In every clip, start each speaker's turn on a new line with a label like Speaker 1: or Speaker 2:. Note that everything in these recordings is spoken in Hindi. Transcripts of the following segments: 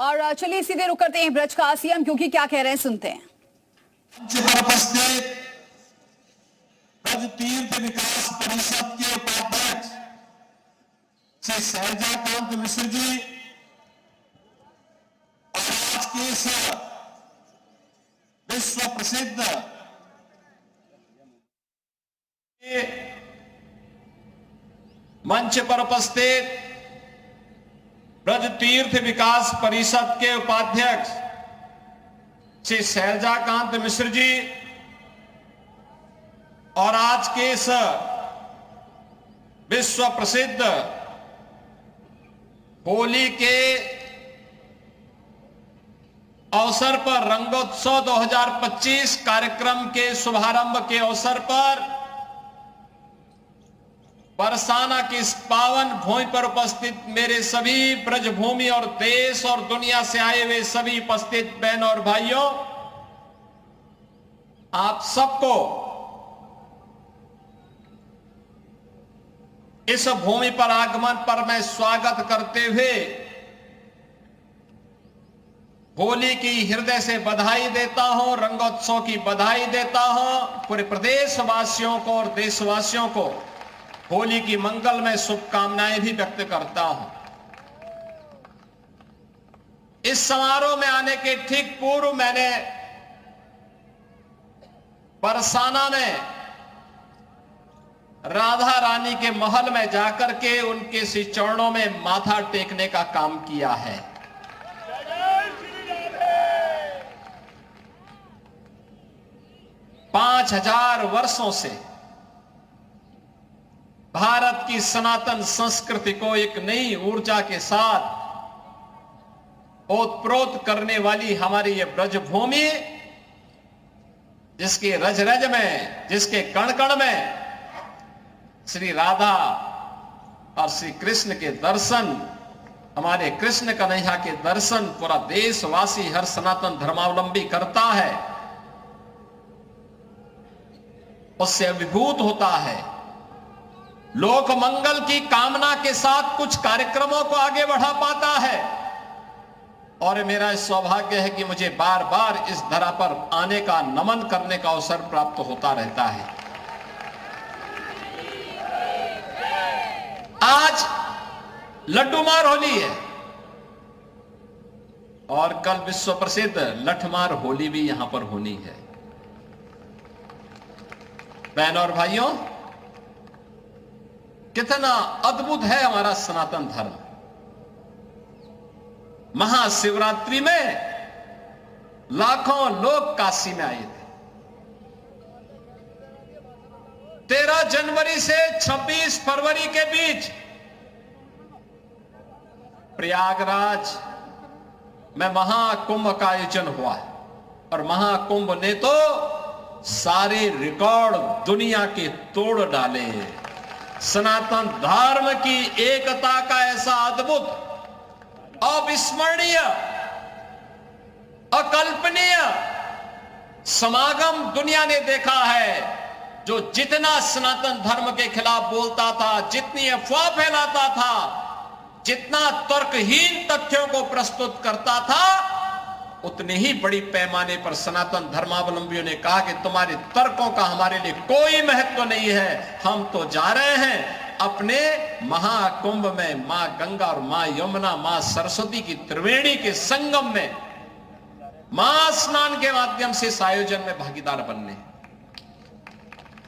Speaker 1: और चलिए सीधे रुक करते हैं ब्रज का सीएम, क्योंकि क्या कह रहे हैं सुनते हैं।
Speaker 2: ब्रज तीर्थ विकास परिषद के उपाध्यक्ष श्री शैलजाकांत मिश्र जी और आज के इस विश्व प्रसिद्ध मंच पर उपस्थित ब्रज तीर्थ विकास परिषद के उपाध्यक्ष श्री शैलजाकांत मिश्र जी और आज के इस विश्व प्रसिद्ध होली के अवसर पर रंगोत्सव 2025 कार्यक्रम के शुभारंभ के अवसर पर बरसाना की इस पावन भूमि पर उपस्थित मेरे सभी ब्रजभूमि और देश और दुनिया से आए हुए सभी उपस्थित बहनों और भाइयों, आप सबको इस भूमि पर आगमन पर मैं स्वागत करते हुए होली की हृदय से बधाई देता हूं, रंगोत्सव की बधाई देता हूं। पूरे प्रदेशवासियों को और देशवासियों को होली की मंगलमय शुभकामनाएं भी व्यक्त करता हूं। इस समारोह में आने के ठीक पूर्व मैंने बरसाना में राधा रानी के महल में जाकर के उनके श्री चरणों में माथा टेकने का काम किया है। पांच 5000 वर्षों से भारत की सनातन संस्कृति को एक नई ऊर्जा के साथ ओतप्रोत करने वाली हमारी ये ब्रजभूमि, जिसके रज रज में, जिसके कण कण में श्री राधा और श्री कृष्ण के दर्शन, हमारे कृष्ण कन्हैया के दर्शन पूरा देशवासी, हर सनातन धर्मावलंबी करता है, उससे अभिभूत होता है। लोक मंगल की कामना के साथ कुछ कार्यक्रमों को आगे बढ़ा पाता है। और मेरा सौभाग्य है कि मुझे बार बार इस धरा पर आने का, नमन करने का अवसर प्राप्त होता रहता है। आज लड्डूमार होली है और कल विश्व प्रसिद्ध लठमार होली भी यहां पर होनी है। बहनों और भाइयों, कितना अद्भुत है हमारा सनातन धर्म। महाशिवरात्रि में लाखों लोग काशी में आए थे। 13 जनवरी से 26 फरवरी के बीच प्रयागराज में महाकुंभ का आयोजन हुआ है और महाकुंभ ने तो सारे रिकॉर्ड दुनिया के तोड़ डाले। सनातन धर्म की एकता का ऐसा अद्भुत, अविस्मरणीय, अकल्पनीय समागम दुनिया ने देखा है। जो जितना सनातन धर्म के खिलाफ बोलता था, जितनी अफवाह फैलाता था, जितना तर्कहीन तथ्यों को प्रस्तुत करता था, उतने ही बड़ी पैमाने पर सनातन धर्मावलंबियों ने कहा कि तुम्हारे तर्कों का हमारे लिए कोई महत्व नहीं है। हम तो जा रहे हैं अपने महाकुंभ में मां गंगा और मां यमुना, मां सरस्वती की त्रिवेणी के संगम में महास्नान के माध्यम से इस आयोजन में भागीदार बनने।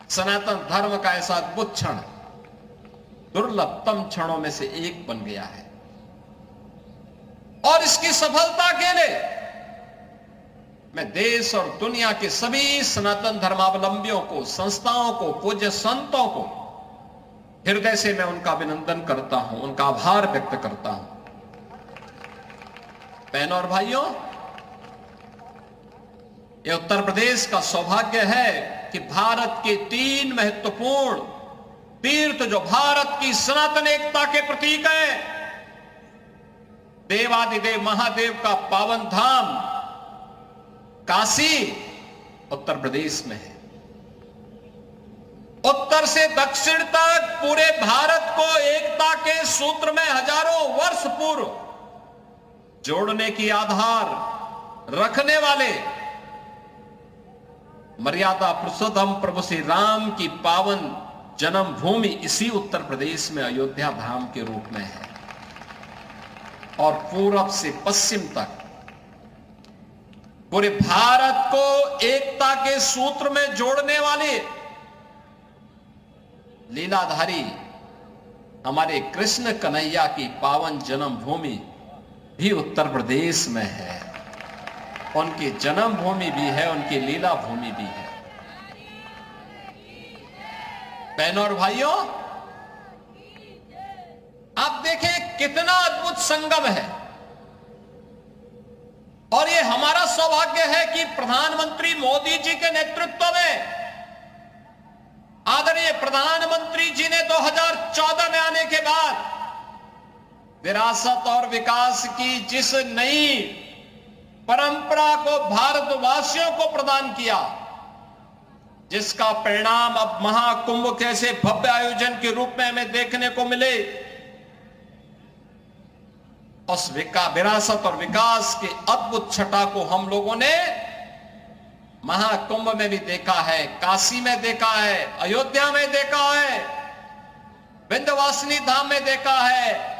Speaker 2: सनातन धर्म का ऐसा अद्भुत क्षण दुर्लभतम क्षणों में से एक बन गया है। और इसकी सफलता के लिए मैं देश और दुनिया के सभी सनातन धर्मावलंबियों को, संस्थाओं को, पूज्य संतों को हृदय से मैं उनका अभिनंदन करता हूं, उनका आभार व्यक्त करता हूं। बहनों और भाइयों, यह उत्तर प्रदेश का सौभाग्य है कि भारत के 3 महत्वपूर्ण तीर्थ, जो भारत की सनातन एकता के प्रतीक है, देवादिदेव महादेव का पावन धाम काशी उत्तर प्रदेश में है। उत्तर से दक्षिण तक पूरे भारत को एकता के सूत्र में हजारों वर्ष पूर्व जोड़ने की आधार रखने वाले मर्यादा पुरुषोत्तम प्रभु श्री राम की पावन जन्मभूमि इसी उत्तर प्रदेश में अयोध्या धाम के रूप में है। और पूरब से पश्चिम तक पूरे भारत को एकता के सूत्र में जोड़ने वाले लीलाधारी हमारे कृष्ण कन्हैया की पावन जन्मभूमि भी उत्तर प्रदेश में है। उनकी जन्मभूमि भी है, उनकी लीला भूमि भी है। बहनों और भाइयों, आप देखें कितना अद्भुत संगम है। और ये हमारा सौभाग्य है कि प्रधानमंत्री मोदी जी के नेतृत्व में आदरणीय प्रधानमंत्री जी ने 2014 में आने के बाद विरासत और विकास की जिस नई परंपरा को भारतवासियों को प्रदान किया, जिसका परिणाम अब महाकुंभ कैसे भव्य आयोजन के रूप में हमें देखने को मिले, उस विरासत और विकास के अद्भुत छटा को हम लोगों ने महाकुंभ में भी देखा है, काशी में देखा है, अयोध्या में देखा है, विंध्यवासिनी धाम में देखा है,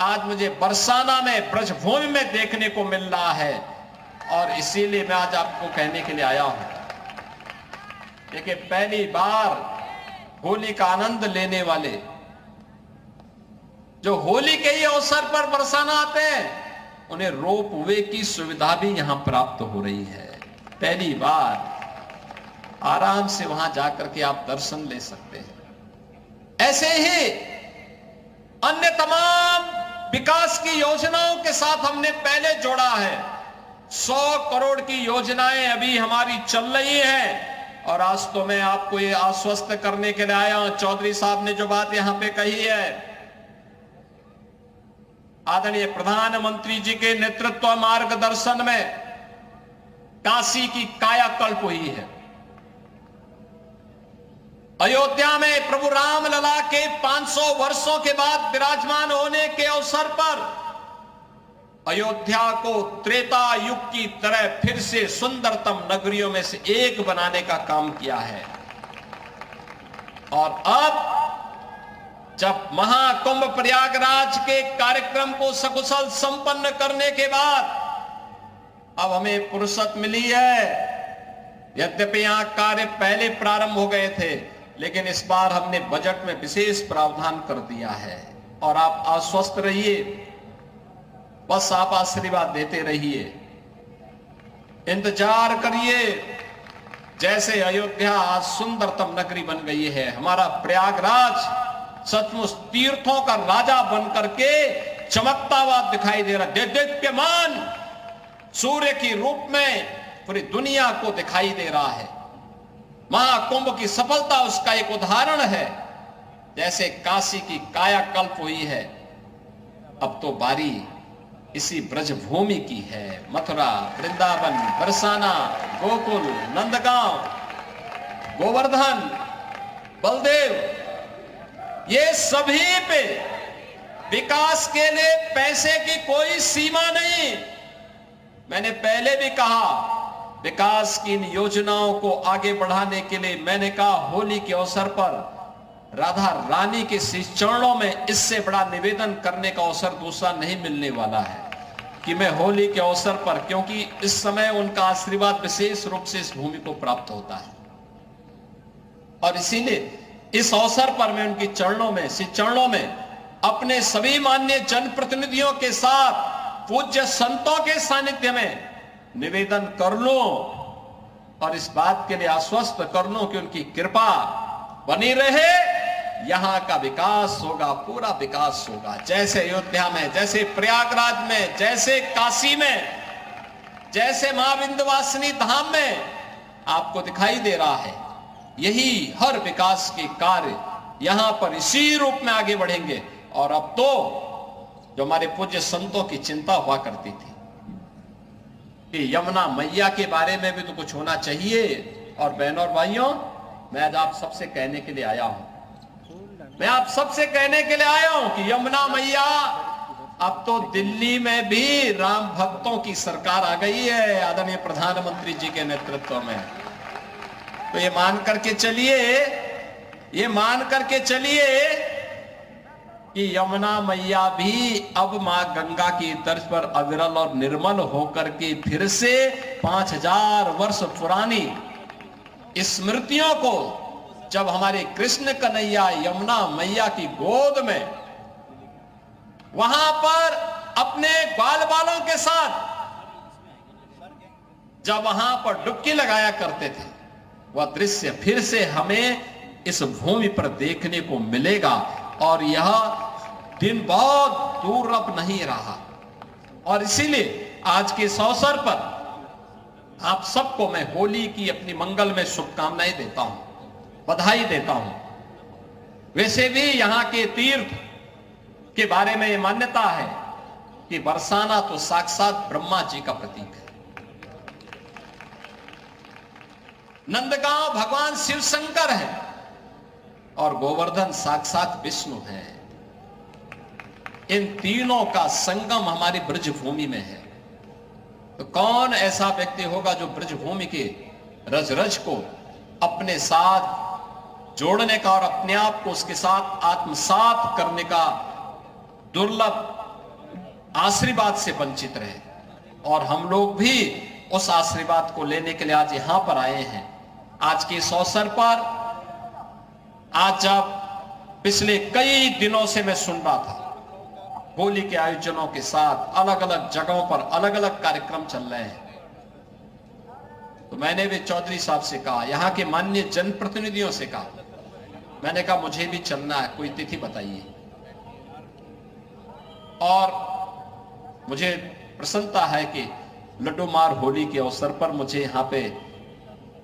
Speaker 2: आज मुझे बरसाना में ब्रजभूमि में देखने को मिल रहा है। और इसीलिए मैं आज आपको कहने के लिए आया हूं। देखिए, पहली बार होली का आनंद लेने वाले जो होली के ही अवसर पर बरसाना आते हैं, उन्हें रोप वे की सुविधा भी यहां प्राप्त हो रही है। पहली बार आराम से वहां जाकर के आप दर्शन ले सकते हैं। ऐसे ही अन्य तमाम विकास की योजनाओं के साथ हमने पहले जोड़ा है। 100 करोड़ की योजनाएं अभी हमारी चल रही हैं। और आज तो मैं आपको ये आश्वस्त करने के लिए आया हूं, चौधरी साहब ने जो बात यहां पे कही है, आदरणीय प्रधानमंत्री जी के नेतृत्व मार्गदर्शन में काशी की कायाकल्प हुई है। अयोध्या में प्रभु राम लला के 500 वर्षों के बाद विराजमान होने के अवसर पर अयोध्या को त्रेता युग की तरह फिर से सुंदरतम नगरियों में से एक बनाने का काम किया है। और अब जब महाकुंभ प्रयागराज के कार्यक्रम को सकुशल संपन्न करने के बाद अब हमें फुर्सत मिली है। यद्यपि यहां कार्य पहले प्रारंभ हो गए थे, लेकिन इस बार हमने बजट में विशेष प्रावधान कर दिया है। और आप आश्वस्त रहिए, बस आप आशीर्वाद देते रहिए, इंतजार करिए। जैसे अयोध्या आज सुंदरतम नगरी बन गई है, हमारा प्रयागराज सचमुच तीर्थों का राजा बनकर के चमकता हुआ दिखाई दे रहा है। दीप्यमान सूर्य की रूप में पूरी दुनिया को दिखाई दे रहा है। महाकुंभ की सफलता उसका एक उदाहरण है। जैसे काशी की कायाकल्प हुई है, अब तो बारी इसी ब्रजभूमि की है। मथुरा, वृंदावन, बरसाना, गोकुल, नंदगांव, गोवर्धन, बलदेव, ये सभी पे विकास के लिए पैसे की कोई सीमा नहीं। मैंने पहले भी कहा, विकास की इन योजनाओं को आगे बढ़ाने के लिए मैंने कहा, होली के अवसर पर राधा रानी के श्री चरणों में इससे बड़ा निवेदन करने का अवसर दूसरा नहीं मिलने वाला है कि मैं होली के अवसर पर, क्योंकि इस समय उनका आशीर्वाद विशेष रूप से इस भूमि को प्राप्त होता है। और इसीलिए इस अवसर पर मैं उनके चरणों में, श्री चरणों में अपने सभी माननीय जनप्रतिनिधियों के साथ पूज्य संतों के सानिध्य में निवेदन कर लूं और इस बात के लिए आश्वस्त कर लूं कि उनकी कृपा बनी रहे। यहां का विकास होगा, पूरा विकास होगा। जैसे अयोध्या में, जैसे प्रयागराज में, जैसे काशी में, जैसे मां विंध्यवासिनी धाम में आपको दिखाई दे रहा है, यही हर विकास के कार्य यहां पर इसी रूप में आगे बढ़ेंगे। और अब तो जो हमारे पूज्य संतों की चिंता हुआ करती थी कि यमुना मैया के बारे में भी तो कुछ होना चाहिए। और बहनों और भाइयों, मैं आज आप सबसे कहने के लिए आया हूं, मैं आप सबसे कहने के लिए आया हूं कि यमुना मैया अब तो दिल्ली में भी राम भक्तों की सरकार आ गई है आदरणीय प्रधानमंत्री जी के नेतृत्व में। तो ये मान करके चलिए कि यमुना मैया भी अब मां गंगा की तर्ज पर अविरल और निर्मल होकर के फिर से 5000 वर्ष पुरानी स्मृतियों को जब हमारे कृष्ण कन्हैया यमुना मैया की गोद में वहां पर अपने बाल बालों के साथ जब वहां पर डुबकी लगाया करते थे, वह दृश्य फिर से हमें इस भूमि पर देखने को मिलेगा। और यह दिन बहुत दूर अब नहीं रहा। और इसीलिए आज के इस अवसर पर आप सबको मैं होली की अपनी मंगल में शुभकामनाएं देता हूं, बधाई देता हूं। वैसे भी यहां के तीर्थ के बारे में यह मान्यता है कि बरसाना तो साक्षात ब्रह्मा जी का प्रतीक है। नंदगांव भगवान शिव शंकर है और गोवर्धन साक्षात विष्णु है। इन तीनों का संगम हमारी ब्रज भूमि में है। तो कौन ऐसा व्यक्ति होगा जो ब्रज भूमि के रज रज को अपने साथ जोड़ने का और अपने आप को उसके साथ आत्मसात करने का दुर्लभ आशीर्वाद से वंचित रहे। और हम लोग भी उस आशीर्वाद को लेने के लिए आज यहां पर आए हैं। आज के इस अवसर पर, आज जब पिछले कई दिनों से मैं सुन रहा था होली के आयोजनों के साथ अलग अलग जगहों पर अलग अलग कार्यक्रम चल रहे हैं, तो मैंने भी चौधरी साहब से कहा, यहां के माननीय जनप्रतिनिधियों से कहा, मैंने कहा मुझे भी चलना है, कोई तिथि बताइए। और मुझे प्रसन्नता है कि लड्डू मार होली के अवसर पर मुझे यहां पे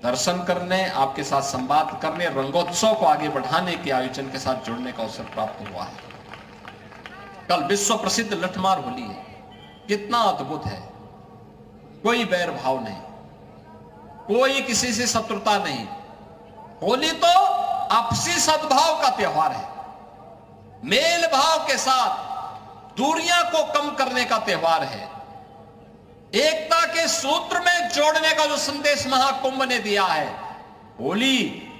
Speaker 2: दर्शन करने, आपके साथ संवाद करने, रंगोत्सव को आगे बढ़ाने के आयोजन के साथ जुड़ने का अवसर प्राप्त हुआ है। कल विश्व प्रसिद्ध लठमार होली है, कितना अद्भुत है। कोई बैर भाव नहीं, कोई किसी से शत्रुता नहीं। होली तो आपसी सद्भाव का त्योहार है, मेल भाव के साथ दूरियां को कम करने का त्योहार है, एकता के सूत्र में जोड़ने का जो संदेश महाकुंभ ने दिया है, होली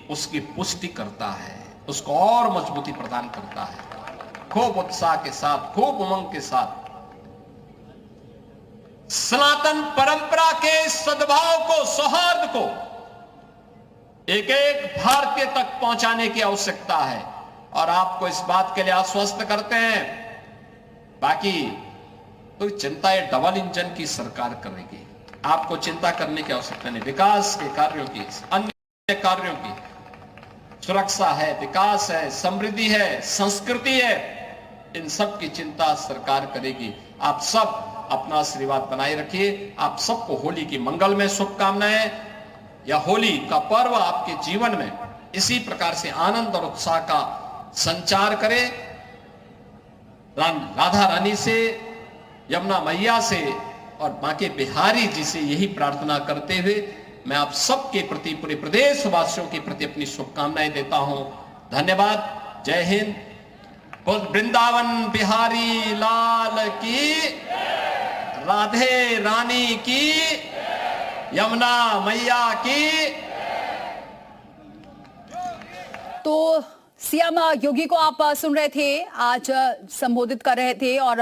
Speaker 2: उसकी पुष्टि करता है, उसको और मजबूती प्रदान करता है। खूब उत्साह के साथ, खूब उमंग के साथ सनातन परंपरा के सद्भाव को, सौहार्द को एक एक भारतीय तक पहुंचाने की आवश्यकता है। और आपको इस बात के लिए आश्वस्त करते हैं, बाकी तो चिंता ये डबल इंजन की सरकार करेगी, आपको चिंता करने की आवश्यकता नहीं। विकास के कार्यों की, अन्य कार्यों की, सुरक्षा है, विकास है, समृद्धि है, संस्कृति है, इन सब की चिंता सरकार करेगी। आप सब अपना आशीर्वाद बनाए रखिए। आप सबको होली की मंगल में शुभकामनाएं। या होली का पर्व आपके जीवन में इसी प्रकार से आनंद और उत्साह का संचार करे। राधा रानी से, यमुना मैया से और मां के बिहारी जी से यही प्रार्थना करते हुए मैं आप सबके प्रति, पूरे प्रदेश वासियों के प्रति अपनी शुभकामनाएं देता हूं। धन्यवाद। जय हिंद। वृंदावन बिहारी लाल की, राधे रानी की, यमुना मैया की।
Speaker 1: तो सीएम योगी को आप सुन रहे थे, आज संबोधित कर रहे थे और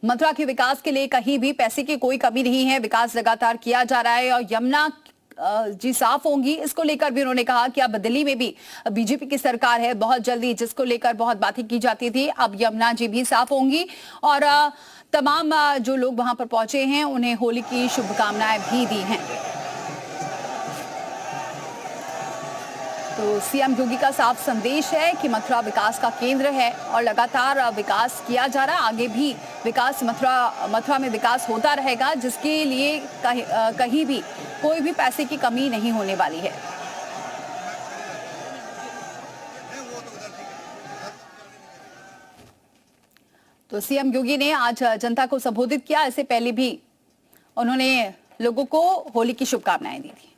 Speaker 1: मथुरा के विकास के लिए कहीं भी पैसे की कोई कमी नहीं है, विकास लगातार किया जा रहा है और यमुना जी साफ होंगी, इसको लेकर भी उन्होंने कहा कि अब दिल्ली में भी बीजेपी की सरकार है, बहुत जल्दी जिसको लेकर बहुत बातें की जाती थी, अब यमुना जी भी साफ होंगी। और तमाम जो लोग वहां पर पहुंचे हैं उन्हें होली की शुभकामनाएं भी दी हैं। तो सीएम योगी का साफ संदेश है कि मथुरा विकास का केंद्र है और लगातार विकास किया जा रहा है। आगे भी विकास, मथुरा में विकास होता रहेगा, जिसके लिए कहीं भी कोई भी पैसे की कमी नहीं होने वाली है। तो सीएम योगी ने आज जनता को संबोधित किया, इससे पहले भी उन्होंने लोगों को होली की शुभकामनाएं दी थी।